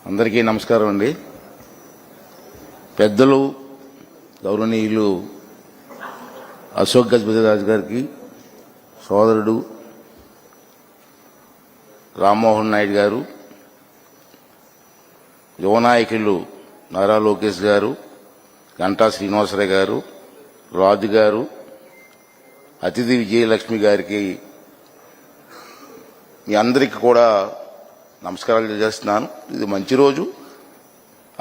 అందరికీ నమస్కారం అండి. పెద్దలు గౌరవనీయులు అశోక్ గజపతిరాజు గారికి, సోదరుడు రామ్మోహన్ నాయుడు గారు, యువ నాయకులు నారా లోకేష్ గారు, గంటా శ్రీనివాసరావు గారు, రాజు గారు, అతిథి విజయలక్ష్మి గారికి మీ అందరికీ కూడా నమస్కారాలు తెలియజేస్తున్నాను. ఇది మంచి రోజు.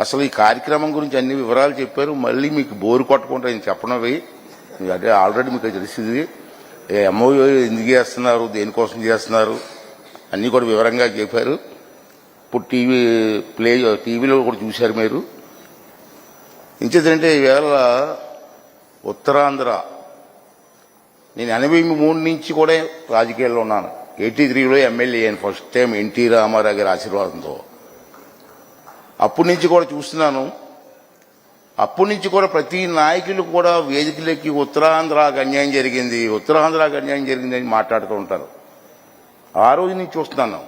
అసలు ఈ కార్యక్రమం గురించి అన్ని వివరాలు చెప్పారు. మళ్ళీ మీకు బోరు కొట్టకుండా నేను చెప్పనవి అంటే ఆల్రెడీ మీకు తెలిసింది. ఎంఓయూ ఎందుకు చేస్తున్నారు, దేనికోసం చేస్తున్నారు అన్నీ కూడా వివరంగా చెప్పారు. ఇప్పుడు టీవీలో కూడా చూశారు మీరు. ఇంకేంటంటే ఈవేళ ఉత్తరాంధ్ర నేను 83 నుంచి కూడా రాజకీయాల్లో ఉన్నాను. 83లో ఎమ్మెల్యే అయిన ఫస్ట్ టైం ఎన్టీ రామారావు గారి ఆశీర్వాదంతో. అప్పటి నుంచి కూడా చూస్తున్నాను. అప్పటి నుంచి కూడా ప్రతి నాయకులు కూడా వేదికలెక్కి ఉత్తరాంధ్రకు అన్యాయం జరిగింది, ఉత్తరాంధ్రకు అన్యాయం జరిగిందని మాట్లాడుతూ ఉంటారు. ఆ రోజు నుంచి చూస్తున్నాను,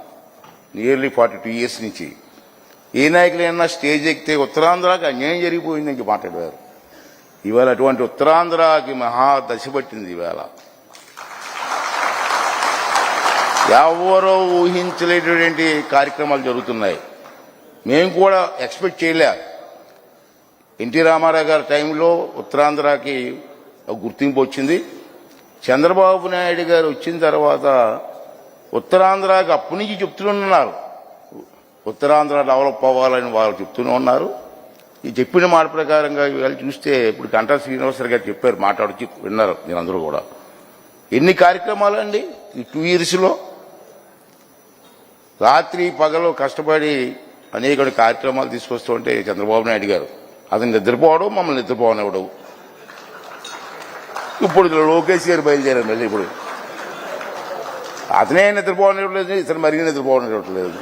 నియర్లీ 42 years నుంచి. ఏ నాయకులైనా స్టేజ్ ఎక్కితే ఉత్తరాంధ్రకు అన్యాయం జరిగిపోయిందని మాట్లాడేవారు. ఇవాళ అటువంటి ఉత్తరాంధ్రకి మహా దశ పట్టింది. ఇవాళ ఎవరో ఊహించలేటువంటి కార్యక్రమాలు జరుగుతున్నాయి. మేము కూడా ఎక్స్పెక్ట్ చేయలే. ఎన్టీ రామారావు గారి టైంలో ఉత్తరాంధ్రకి గుర్తింపు వచ్చింది. చంద్రబాబు నాయుడు గారు వచ్చిన తర్వాత ఉత్తరాంధ్రకి అప్పటి నుంచి చెప్తూనే ఉత్తరాంధ్ర డెవలప్ అవ్వాలని వాళ్ళు చెప్తూనే ఉన్నారు. ఈ చెప్పిన మాట ప్రకారంగా వెళ్ళి చూస్తే ఇప్పుడు గంటా శ్రీనివాసరావు గారు చెప్పారు, మాట్లాడుతూ విన్నారు నేను. అందరూ కూడా ఎన్ని కార్యక్రమాలు అండి ఈ 2 yearsలో. రాత్రి పగలు కష్టపడి అనేక కార్యక్రమాలు తీసుకొస్తుంటే చంద్రబాబు నాయుడు గారు అతను నిద్రపోవడం, మమ్మల్ని నిద్రపోవనివ్వడం. ఇప్పుడు లోకేష్ గారు బయలుదేరారు మళ్ళీ. ఇప్పుడు అతనే నిద్రపోవనివ్వట్లేదు, ఇతను మరీ నిద్రపోవనివ్వట్లేదు.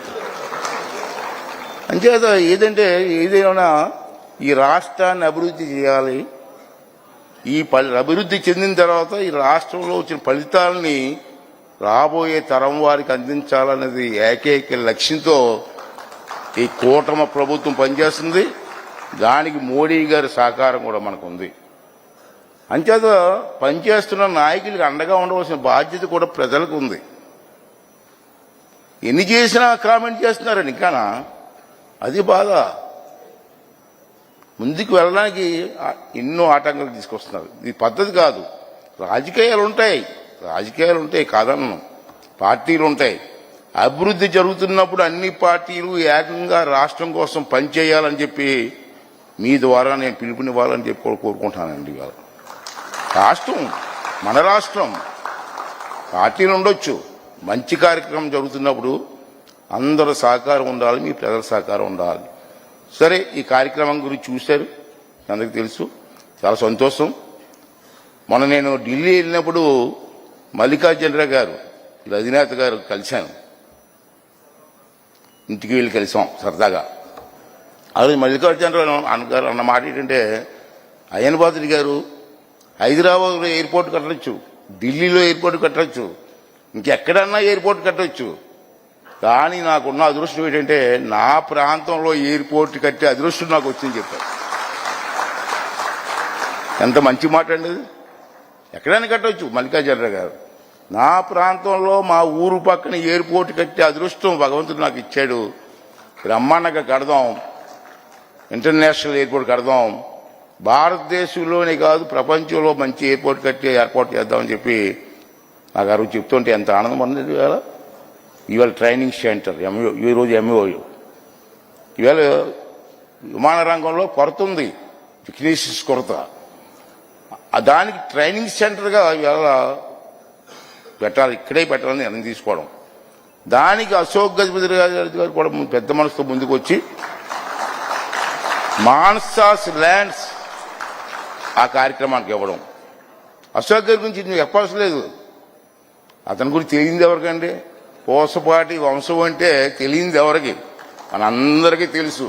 అంచేత ఏదంటే ఏదైనా ఈ రాష్ట్రాన్ని అభివృద్ధి చేయాలి. ఈ అభివృద్ధి చెందిన తర్వాత ఈ రాష్ట్రంలో వచ్చిన ఫలితాలని రాబోయే తరం వారికి అందించాలనేది ఏకైక లక్ష్యంతో ఈ కూటమి ప్రభుత్వం పనిచేస్తుంది. దానికి మోడీ గారి సహకారం కూడా మనకు ఉంది. అంచేత పనిచేస్తున్న నాయకులకు అండగా ఉండవలసిన బాధ్యత కూడా ప్రజలకు ఉంది. ఎన్ని చేసినా కామెంట్ చేస్తున్నారని ఇంకానా, అది బాధ. ముందుకు వెళ్ళడానికి ఎన్నో ఆటంకాలు తీసుకొస్తున్నారు. ఇది పద్ధతి కాదు. రాజకీయాలు ఉంటాయి కాదన్నాను, పార్టీలు ఉంటాయి. అభివృద్ధి జరుగుతున్నప్పుడు అన్ని పార్టీలు ఏకంగా రాష్ట్రం కోసం పనిచేయాలని చెప్పి మీ ద్వారా నేను పిలుపునివ్వాలని చెప్పి కోరుకుంటానండి. ఇవాళ రాష్ట్రం మన రాష్ట్రం, పార్టీలు ఉండొచ్చు. మంచి కార్యక్రమం జరుగుతున్నప్పుడు అందరూ సహకారం ఉండాలి, మీ ప్రజల సహకారం ఉండాలి. సరే, ఈ కార్యక్రమం గురించి చూశారు, అందరికీ తెలుసు. చాలా సంతోషం. మొన్న నేను ఢిల్లీ వెళ్ళినప్పుడు మల్లికార్జునరావు గారు, అధినేత గారు కలిశాను. ఇంటికి వెళ్ళి కలిసాం సరదాగా. అది మల్లికార్జునరావు గారు అన్న మాట ఏంటంటే, అయ్యన్ పాత్రుడి గారు హైదరాబాద్లో ఎయిర్పోర్ట్ కట్టవచ్చు, ఢిల్లీలో ఎయిర్పోర్ట్ కట్టవచ్చు, ఇంకెక్కడన్నా ఎయిర్పోర్ట్ కట్టవచ్చు. కానీ నాకున్న అదృష్టం ఏంటంటే నా ప్రాంతంలో ఎయిర్పోర్ట్ కట్టే అదృష్టం నాకు వచ్చింది చెప్పారు. ఎంత మంచి మాట అండి. ఎక్కడైనా కట్టవచ్చు మల్లికార్జునరావు గారు. నా ప్రాంతంలో మా ఊరు పక్కన ఎయిర్పోర్ట్ కట్టే అదృష్టం భగవంతుడు నాకు ఇచ్చాడు. బ్రహ్మాండంగా కడదాం, ఇంటర్నేషనల్ ఎయిర్పోర్ట్ కడదాం, భారతదేశంలోనే కాదు ప్రపంచంలో మంచి ఎయిర్పోర్ట్ కట్టి ఏర్పాటు చేద్దామని చెప్పి నాకు ఆ రోజు చెప్తుంటే ఎంత ఆనందం ఉంది. ఇవాళ ట్రైనింగ్ సెంటర్ ఈరోజు ఎంఓయూ. ఇవాళ విమాన రంగంలో కొరత ఉంది, టెక్నీషియన్స్ కొరత. దానికి ట్రైనింగ్ సెంటర్గా ఇవాళ పెట్టాలి, ఇక్కడే పెట్టాలని నిర్ణయం తీసుకోవడం. దానికి అశోక్ గజపతిరాజు గారు కూడా పెద్ద మనసుతో ముందుకు వచ్చి మాన్సాస్ ల్యాండ్స్ ఆ కార్యక్రమానికి ఇవ్వడం. అశోక్ గారి గురించి నేను చెప్పాల్సిన లేదు. అతని గురించి తెలియంది ఎవరికండి? పోసపాటి వంశం అంటే తెలియంది ఎవరికి? మనందరికీ తెలుసు.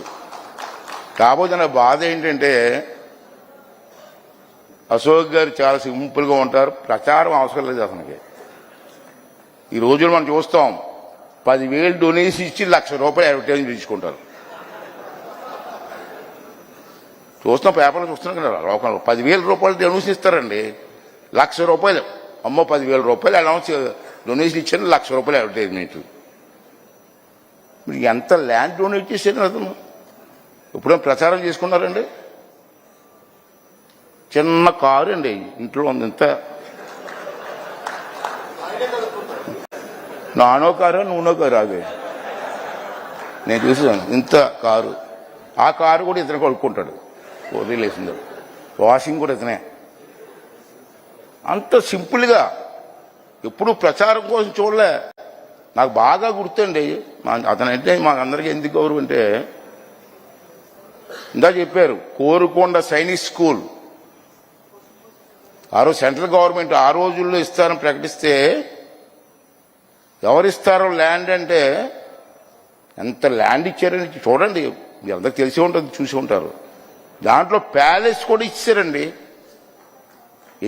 కాకపోతే నా బాధ ఏంటంటే అశోక్ గారు చాలా సింపుల్గా ఉంటారు, ప్రచారం అవసరం లేదు అతనికి. ఈ రోజులు మనం చూస్తాం 10,000 డొనేషన్ ఇచ్చి ₹1,00,000 అడ్వర్టైజ్మెంట్ తీసుకుంటారు. చూస్తున్న పేపర్లు చూస్తున్నాం కదా లోకంలో 10,000 రూపాయలు డొనేషన్ ఇస్తారండి. 1,00,000 రూపాయలు అమ్మో 10,000 రూపాయలు అనౌన్స్ డొనేషన్ ఇచ్చారు, 1,00,000 రూపాయలు అడ్వర్టైజ్మెంట్. మీరు ఎంత ల్యాండ్ డొనేట్ చేశారు అతను ఎప్పుడో ప్రచారం చేసుకున్నారండి. చిన్న కారు అండి ఇంట్లో ఉంది, ఇంత నానో కారు నూనో కారు అదే నేను చూసాను, ఇంత కారు. ఆ కారు కూడా ఇతను కొనుక్కుంటాడు, వదిలేసింది. వాషింగ్ కూడా ఇతనే. అంత సింపుల్గా ఎప్పుడు ప్రచారం కోసం చూడలే. నాకు బాగా గుర్తండి అతనంటే మాకందరికీ ఎందుకు గౌరవం అంటే, ఇందా చెప్పారు కోరుకొండ సైనిక్ స్కూల్ ఆ రోజు సెంట్రల్ గవర్నమెంట్ ఆ రోజుల్లో ఇస్తారని ప్రకటిస్తే ఎవరిస్తారో ల్యాండ్ అంటే ఎంత ల్యాండ్ ఇచ్చారని చూడండి, మీ అందరికి తెలిసి ఉంటుంది, చూసి ఉంటారు. దాంట్లో ప్యాలెస్ కూడా ఇచ్చారండి.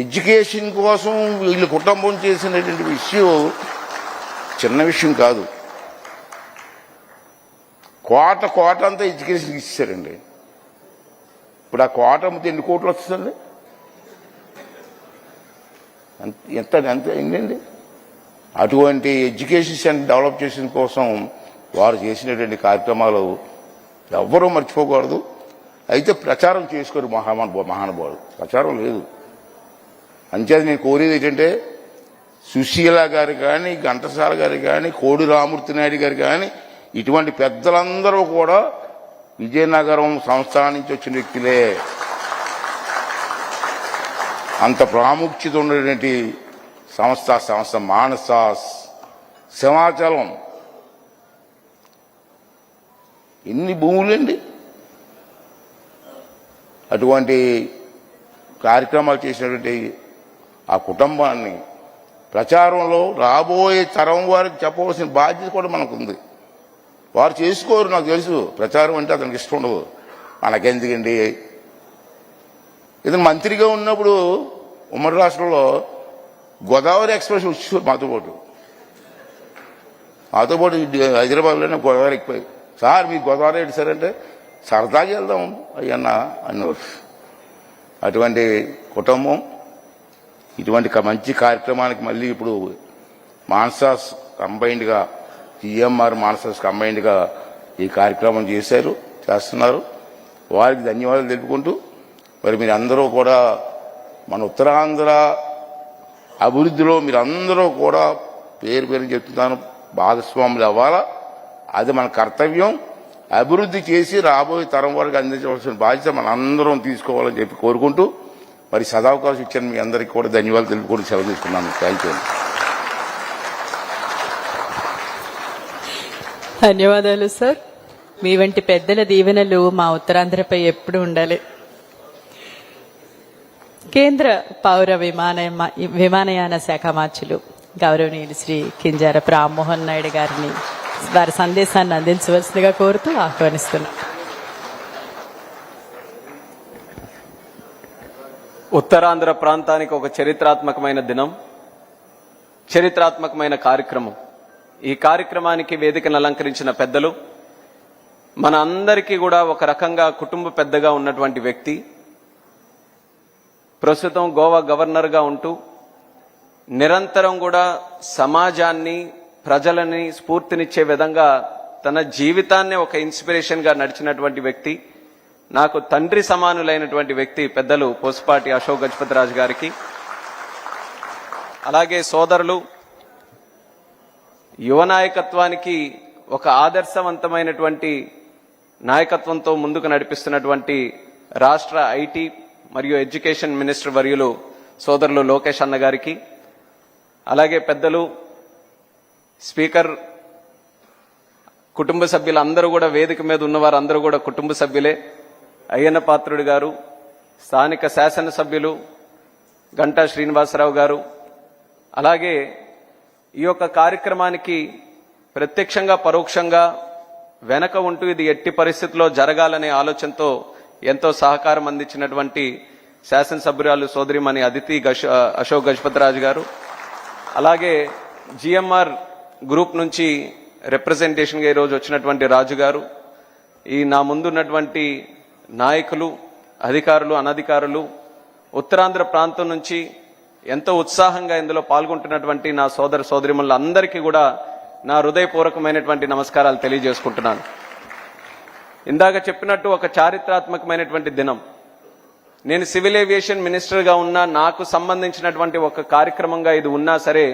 ఎడ్యుకేషన్ కోసం వీళ్ళ కుటుంబం చేసినటువంటి విషయం చిన్న విషయం కాదు. కోట అంతా ఎడ్యుకేషన్ ఇచ్చారండి. ఇప్పుడు ఆ కోట అమ్మితే ఎన్ని కోట్లు వస్తుందండి? ఎంత ఎంత ఏంటండి? అటువంటి ఎడ్యుకేషన్ సెంటర్ డెవలప్ చేసిన కోసం వారు చేసినటువంటి కార్యక్రమాలు ఎవ్వరూ మర్చిపోకూడదు. అయితే ప్రచారం చేసుకోరు మహానుభావులు, ప్రచారం లేదు. అంచేది నేను కోరేది ఏంటంటే, సుశీల గారు కానీ, ఘంటసాల గారు కానీ, కోడి రామూర్తి నాయుడు గారు కానీ, ఇటువంటి పెద్దలందరూ కూడా విజయనగరం సంస్థానం నుంచి వచ్చిన వ్యక్తులే. అంత ప్రాముఖ్యత ఉన్నటువంటి సంస్థ మానస సింహాచలం ఎన్ని భూములండి. అటువంటి కార్యక్రమాలు చేసినటువంటి ఆ కుటుంబాన్ని ప్రచారంలో రాబోయే తరం వారికి చెప్పవలసిన బాధ్యత కూడా మనకుంది. వారు చేసుకోరు, నాకు తెలుసు. ప్రచారం అంటే అతనికి ఇష్టం ఉండదు. మనకెందుకండి? ఇతను మంత్రిగా ఉన్నప్పుడు ఉమ్మడి రాష్ట్రంలో గోదావరి ఎక్స్ప్రెస్ వచ్చి మాతో పాటు హైదరాబాద్లోనే గోదావరి ఎక్కిపోయి, సార్ మీకు గోదావరి ఏంటి సార్ అంటే, సరదాగా వెళ్దాం అయ్యన్న అన్నారు. అటువంటి కుటుంబం ఇటువంటి మంచి కార్యక్రమానికి మళ్ళీ ఇప్పుడు మాన్సాస్ కంబైన్డ్గా, జిఎంఆర్ మాన్సాస్ కంబైన్డ్గా ఈ కార్యక్రమం చేస్తున్నారు. వారికి ధన్యవాదాలు తెలుపుకుంటూ, మరి మీరందరూ కూడా మన ఉత్తరాంధ్ర అభివృద్ధిలో మీరందరూ కూడా పేరు చెప్తున్నాను భాగస్వాములు అవ్వాలా. అది మన కర్తవ్యం. అభివృద్ధి చేసి రాబోయే తరం వారికి అందించవలసిన బాధ్యత మన అందరం తీసుకోవాలని చెప్పి కోరుకుంటూ, మరి సదావకాశం ఇచ్చిన మీ అందరికీ కూడా ధన్యవాదాలు తెలుపుకుంటూ సెలవు తీసుకున్నాను. Thank you. ధన్యవాదాలు సార్. మీ వంటి పెద్దల దీవెనలు మా ఉత్తరాంధ్రపై ఎప్పుడు ఉండాలి. కేంద్ర పౌర విమానయాన శాఖ మార్చులు గౌరవనీయులు శ్రీ కింజారపు రామ్మోహన్ నాయుడు గారిని వారి సందేశాన్ని అందించవలసిందిగా కోరుతూ ఆహ్వానిస్తున్నాం. ఉత్తరాంధ్ర ప్రాంతానికి ఒక చరిత్రాత్మకమైన దినం, చరిత్రాత్మకమైన కార్యక్రమం. ఈ కార్యక్రమానికి వేదికను అలంకరించిన పెద్దలు, మన అందరికీ కూడా ఒక రకంగా కుటుంబ పెద్దగా ఉన్నటువంటి వ్యక్తి, ప్రస్తుతం గోవా గవర్నర్గా ఉంటూ నిరంతరం కూడా సమాజాన్ని, ప్రజలని స్ఫూర్తినిచ్చే విధంగా తన జీవితాన్నే ఒక ఇన్స్పిరేషన్గా నడిచినటువంటి వ్యక్తి, నాకు తండ్రి సమానులైనటువంటి వ్యక్తి పెద్దలు పోసుపాటి అశోక్ గజపతిరాజు గారికి, అలాగే సోదరులు, యువ నాయకత్వానికి ఒక ఆదర్శవంతమైనటువంటి నాయకత్వంతో ముందుకు నడిపిస్తున్నటువంటి రాష్ట్ర ఐటీ మరియు ఎడ్యుకేషన్ మినిస్టర్ వర్యులు సోదరులు లోకేష్ అన్న గారికి, అలాగే పెద్దలు స్పీకర్, కుటుంబ సభ్యులందరూ కూడా వేదిక మీద ఉన్నవారు అందరూ కూడా కుటుంబ సభ్యులే, అయ్యన్న పాత్రుడు గారు, స్థానిక శాసనసభ్యులు గంటా శ్రీనివాసరావు గారు, అలాగే ఈ యొక్క కార్యక్రమానికి ప్రత్యక్షంగా పరోక్షంగా వెనక ఉంటూ ఇది ఎట్టి పరిస్థితుల్లో జరగాలనే ఆలోచనతో ఎంతో సహకారం అందించినటువంటి శాసనసభ్యురాలు సోదరిమణి అదితి అశోక్ గజపతిరాజు గారు, అలాగే జిఎంఆర్ గ్రూప్ నుంచి రిప్రజెంటేషన్గా ఈరోజు వచ్చినటువంటి రాజు గారు, ఈ నా ముందున్నటువంటి నాయకులు, అధికారులు అనధికారులు ఉత్తరాంధ్ర ప్రాంతం నుంచి ఎంతో ఉత్సాహంగా ఇందులో పాల్గొంటున్నటువంటి నా సోదర సోదరిమణులందరికీ కూడా నా హృదయపూర్వకమైనటువంటి నమస్కారాలు తెలియజేసుకుంటున్నాను. ఇందాక చెప్పినట్టు ఒక చారిత్రాత్మకమైనటువంటి దినం. నేను సివిల్ ఏవియేషన్ మినిస్టర్గా ఉన్నా నాకు సంబంధించినటువంటి ఒక కార్యక్రమంగా ఇది ఉన్నా సరే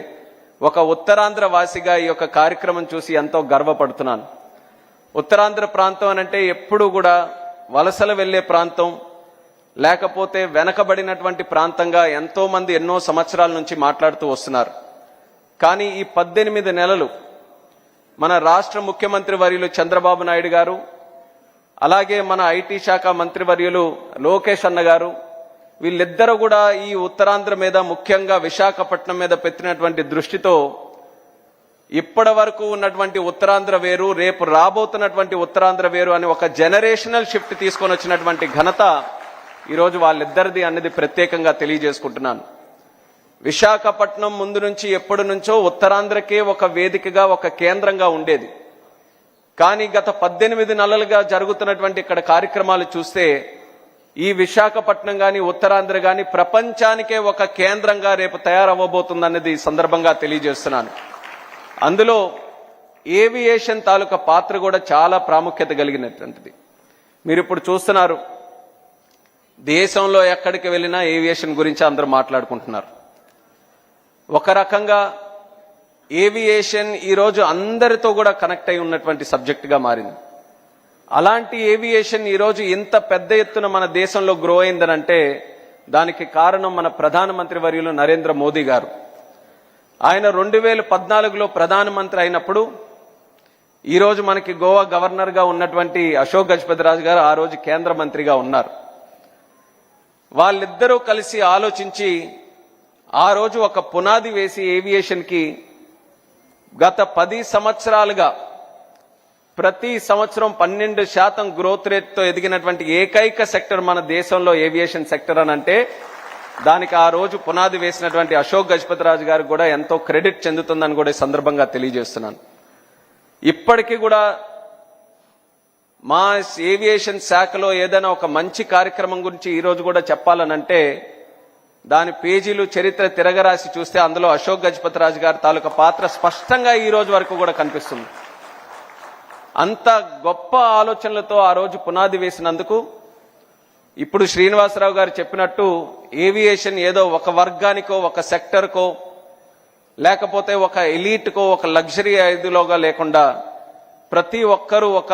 ఒక ఉత్తరాంధ్ర వాసిగా ఈ యొక్క కార్యక్రమం చూసి ఎంతో గర్వపడుతున్నాను. ఉత్తరాంధ్ర ప్రాంతం అనంటే ఎప్పుడూ కూడా వలసలు వెళ్లే ప్రాంతం, లేకపోతే వెనకబడినటువంటి ప్రాంతంగా ఎంతో మంది ఎన్నో సంవత్సరాల నుంచి మాట్లాడుతూ వస్తున్నారు. కానీ ఈ 18 నెలలు మన రాష్ట్ర ముఖ్యమంత్రి వర్యులు చంద్రబాబు నాయుడు గారు, అలాగే మన ఐటీ శాఖ మంత్రివర్యులు లోకేష్ అన్న గారు, వీళ్ళిద్దరూ కూడా ఈ ఉత్తరాంధ్ర మీద, ముఖ్యంగా విశాఖపట్నం మీద పెట్టినటువంటి దృష్టితో ఇప్పటి వరకు ఉన్నటువంటి ఉత్తరాంధ్ర వేరు, రేపు రాబోతున్నటువంటి ఉత్తరాంధ్ర వేరు అని ఒక జనరేషనల్ షిఫ్ట్ తీసుకొని వచ్చినటువంటి ఘనత ఈరోజు వాళ్ళిద్దరిది అన్నది ప్రత్యేకంగా తెలియజేసుకుంటున్నాను. విశాఖపట్నం ముందు నుంచి ఎప్పటి నుంచో ఉత్తరాంధ్రకే ఒక వేదికగా, ఒక కేంద్రంగా ఉండేది. కానీ గత 18 నెలలుగా జరుగుతున్నటువంటి ఇక్కడ కార్యక్రమాలు చూస్తే ఈ విశాఖపట్నం గాని, ఉత్తరాంధ్ర గాని ప్రపంచానికే ఒక కేంద్రంగా రేపు తయారవ్వబోతుందన్నది ఈ సందర్భంగా తెలియజేస్తున్నాను. అందులో ఏవియేషన్ తాలూకా పాత్ర కూడా చాలా ప్రాముఖ్యత కలిగినటువంటిది. మీరు ఇప్పుడు చూస్తున్నారు, దేశంలో ఎక్కడికి వెళ్ళినా ఏవియేషన్ గురించి అందరూ మాట్లాడుకుంటున్నారు. ఒక రకంగా ఏవియేషన్ ఈరోజు అందరితో కూడా కనెక్ట్ అయి ఉన్నటువంటి సబ్జెక్టుగా మారింది. అలాంటి ఏవియేషన్ ఈరోజు ఇంత పెద్ద ఎత్తున మన దేశంలో గ్రో అయిందనంటే దానికి కారణం మన ప్రధానమంత్రి వర్యులు నరేంద్ర మోదీ గారు. ఆయన 2014లో ప్రధానమంత్రి అయినప్పుడు ఈరోజు మనకి గోవా గవర్నర్గా ఉన్నటువంటి అశోక్ గజపతిరాజు గారు ఆ రోజు కేంద్ర మంత్రిగా ఉన్నారు. వాళ్ళిద్దరూ కలిసి ఆలోచించి ఆ రోజు ఒక పునాది వేసి ఏవియేషన్కి గత 10 సంవత్సరాలుగా ప్రతి సంవత్సరం 12% గ్రోత్ రేట్తో ఎదిగినటువంటి ఏకైక సెక్టర్ మన దేశంలో ఏవియేషన్ సెక్టర్ అని అంటే దానికి ఆ రోజు పునాది వేసినటువంటి అశోక్ గజపతిరాజు గారికి కూడా ఎంతో క్రెడిట్ చెందుతుందని కూడా ఈ సందర్భంగా తెలియజేస్తున్నాను. ఇప్పటికీ కూడా మా ఏవియేషన్ శాఖలో ఏదైనా ఒక మంచి కార్యక్రమం గురించి ఈరోజు కూడా చెప్పాలనంటే దాని పేజీలు చరిత్ర తిరగరాసి చూస్తే అందులో అశోక్ గజపతిరాజు గారి తాలూకా పాత్ర స్పష్టంగా ఈ రోజు వరకు కూడా కనిపిస్తుంది. అంత గొప్ప ఆలోచనలతో ఆ రోజు పునాది వేసినందుకు ఇప్పుడు శ్రీనివాసరావు గారు చెప్పినట్టు ఏవియేషన్ ఏదో ఒక వర్గానికో, ఒక సెక్టర్కో, లేకపోతే ఒక ఎలీట్కో, ఒక లగ్జరీ ఐదులోగా లేకుండా ప్రతి ఒక్కరూ, ఒక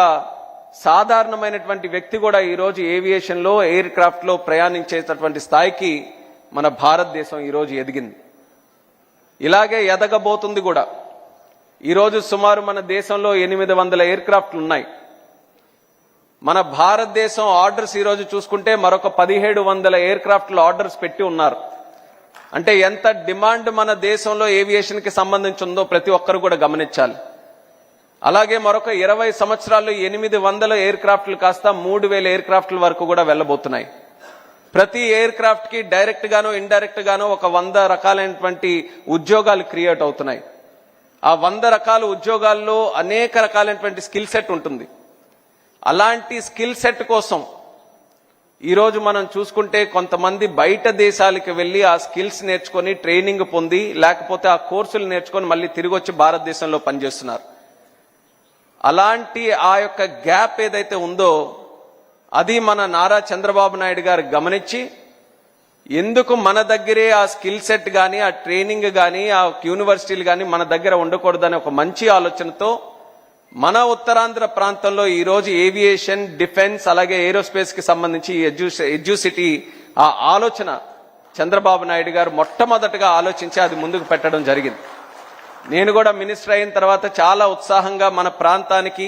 సాధారణమైనటువంటి వ్యక్తి కూడా ఈరోజు ఏవియేషన్లో, ఎయిర్ క్రాఫ్ట్లో ప్రయాణించేటటువంటి స్థాయికి మన భారతదేశం ఈరోజు ఎదిగింది. ఇలాగే ఎదగబోతుంది కూడా. ఈరోజు సుమారు మన దేశంలో 800 ఎయిర్ క్రాఫ్ట్లు ఉన్నాయి. మన భారతదేశం ఆర్డర్స్ ఈరోజు చూసుకుంటే మరొక 1700 ఎయిర్ క్రాఫ్ట్లు ఆర్డర్స్ పెట్టి ఉన్నారు. అంటే ఎంత డిమాండ్ మన దేశంలో ఏవియేషన్కి సంబంధించి ఉందో ప్రతి ఒక్కరు కూడా గమనించాలి. అలాగే మరొక 20 సంవత్సరాల్లో 800 ఎయిర్ క్రాఫ్ట్లు కాస్త 3000 ఎయిర్ క్రాఫ్ట్ల వరకు కూడా వెళ్ళబోతున్నాయి. ప్రతి ఎయిర్ క్రాఫ్ట్ కి డైరెక్ట్ గానో ఇండైరెక్ట్ గానో ఒక 100 రకాలైనటువంటి ఉద్యోగాలు క్రియేట్ అవుతున్నాయి. ఆ 100 రకాల ఉద్యోగాల్లో అనేక రకాలైనటువంటి స్కిల్ సెట్ ఉంటుంది. అలాంటి స్కిల్ సెట్ కోసం ఈరోజు మనం చూసుకుంటే కొంతమంది బయట దేశాలకు వెళ్ళి ఆ స్కిల్స్ నేర్చుకొని ట్రైనింగ్ పొంది, లేకపోతే ఆ కోర్సులు నేర్చుకొని మళ్ళీ తిరిగి వచ్చి భారతదేశంలో పనిచేస్తున్నారు. అలాంటి ఆ యొక్క గ్యాప్ ఏదైతే ఉందో అది మన నారా చంద్రబాబు నాయుడు గారు గమనించి ఎందుకు మన దగ్గరే ఆ స్కిల్ సెట్ కానీ, ఆ ట్రైనింగ్ కానీ, ఆ యూనివర్సిటీలు కానీ మన దగ్గర ఉండకూడదని ఒక మంచి ఆలోచనతో మన ఉత్తరాంధ్ర ప్రాంతంలో ఈరోజు ఏవియేషన్, డిఫెన్స్, అలాగే ఏరోస్పేస్ కి సంబంధించి ఎడ్యూసిటీ ఆ ఆలోచన చంద్రబాబు నాయుడు గారు మొట్టమొదటగా ఆలోచించి అది ముందుకు పెట్టడం జరిగింది. నేను కూడా మినిస్టర్ అయిన తర్వాత చాలా ఉత్సాహంగా మన ప్రాంతానికి,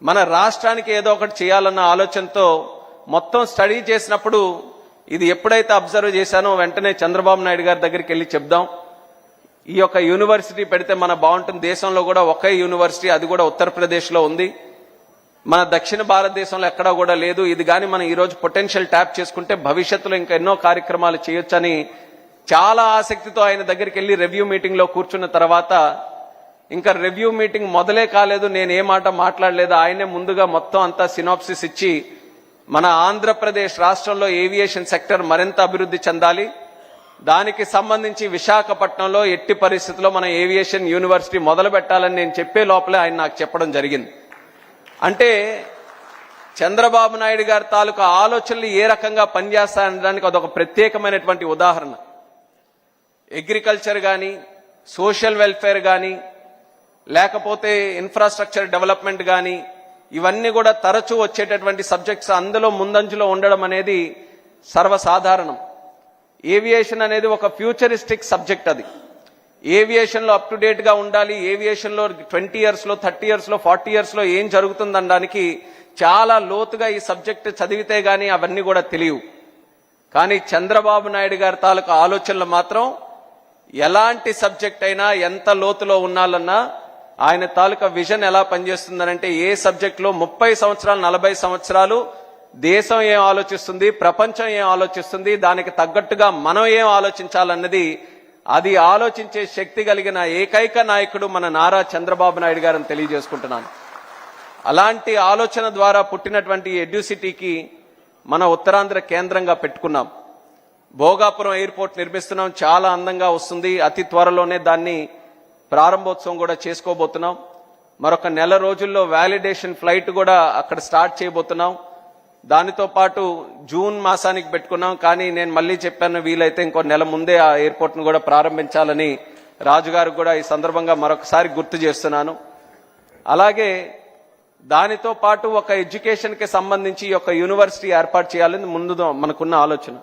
మన రాష్ట్రానికి ఏదో ఒకటి చేయాలన్న ఆలోచనతో మొత్తం స్టడీ చేసినప్పుడు ఇది ఎప్పుడైతే అబ్జర్వ్ చేశానో వెంటనే చంద్రబాబు నాయుడు గారి దగ్గరికి వెళ్ళి చెప్దాం, ఈ యొక్క యూనివర్సిటీ పెడితే మన బాగుంటుంది. దేశంలో కూడా ఒకే యూనివర్సిటీ, అది కూడా ఉత్తరప్రదేశ్లో ఉంది. మన దక్షిణ భారతదేశంలో ఎక్కడా కూడా లేదు. ఇది కానీ మనం ఈరోజు పొటెన్షియల్ ట్యాప్ చేసుకుంటే భవిష్యత్తులో ఇంకా ఎన్నో కార్యక్రమాలు చేయొచ్చని చాలా ఆసక్తితో ఆయన దగ్గరికి వెళ్ళి రివ్యూ మీటింగ్లో కూర్చున్న తర్వాత, ఇంకా రివ్యూ మీటింగ్ మొదలే కాలేదు, నేను ఏ మాట మాట్లాడలేదు, ఆయనే ముందుగా మొత్తం అంతా సినాప్సిస్ ఇచ్చి మన ఆంధ్రప్రదేశ్ రాష్ట్రంలో ఏవియేషన్ సెక్టర్ మరింత అభివృద్ధి చెందాలి. దానికి సంబంధించి విశాఖపట్నంలో ఎట్టి పరిస్థితుల్లో మన ఏవియేషన్ యూనివర్సిటీ మొదలు పెట్టాలని నేను చెప్పే లోపలే ఆయన నాకు చెప్పడం జరిగింది. అంటే చంద్రబాబు నాయుడు గారి తాలూకా ఆలోచనలు ఏ రకంగా పనిచేస్తాయనడానికి అదొక ప్రత్యేకమైనటువంటి ఉదాహరణ. అగ్రికల్చర్ కానీ, సోషల్ వెల్ఫేర్ కానీ, లేకపోతే ఇన్ఫ్రాస్ట్రక్చర్ డెవలప్మెంట్ కానీ, ఇవన్నీ కూడా తరచూ వచ్చేటటువంటి సబ్జెక్ట్స్ అందులో ముందంజలో ఉండడం అనేది సర్వసాధారణం. ఏవియేషన్ అనేది ఒక ఫ్యూచరిస్టిక్ సబ్జెక్ట్. అది ఏవియేషన్లో అప్ టు డేట్ గా ఉండాలి. ఏవియేషన్లో 20 years లో 30 years లో 40 years లో ఏం జరుగుతుందనడానికి చాలా లోతుగా ఈ సబ్జెక్ట్ చదివితే గానీ అవన్నీ కూడా తెలియవు. కానీ చంద్రబాబు నాయుడు గారి తాలూకా ఆలోచనలు మాత్రం ఎలాంటి సబ్జెక్ట్ అయినా ఎంత లోతులో ఉన్నాలన్నా ఆయన తాలూకా విజన్ ఎలా పనిచేస్తుందనంటే ఏ సబ్జెక్ట్ లో 30 సంవత్సరాలు 40 సంవత్సరాలు దేశం ఏం ఆలోచిస్తుంది, ప్రపంచం ఏం ఆలోచిస్తుంది, దానికి తగ్గట్టుగా మనం ఏం ఆలోచించాలన్నది అది ఆలోచించే శక్తి కలిగిన ఏకైక నాయకుడు మన నారా చంద్రబాబు నాయుడు గారని తెలియజేసుకుంటున్నాను. అలాంటి ఆలోచన ద్వారా పుట్టినటువంటి ఎడ్యుసిటీకి మన ఉత్తరాంధ్ర కేంద్రంగా పెట్టుకున్నాం. భోగాపురం ఎయిర్పోర్ట్ నిర్మిస్తున్నాం, చాలా అందంగా వస్తుంది. అతి త్వరలోనే దాన్ని ప్రారంభోత్సవం కూడా చేసుకోబోతున్నాం. మరొక నెల రోజుల్లో వ్యాలిడేషన్ ఫ్లైట్ కూడా అక్కడ స్టార్ట్ చేయబోతున్నాం. దానితో పాటు జూన్ మాసానికి పెట్టుకున్నాం. కానీ నేను మళ్ళీ చెప్పాను, వీలైతే ఇంకో నెల ముందే ఆ ఎయిర్పోర్ట్ ను కూడా ప్రారంభించాలని రాజుగారు కూడా ఈ సందర్భంగా మరొకసారి గుర్తు చేస్తున్నాను. అలాగే దానితో పాటు ఒక ఎడ్యుకేషన్ కి సంబంధించి ఒక యూనివర్సిటీ ఏర్పాటు చేయాలని ముందు మనకున్న ఆలోచన.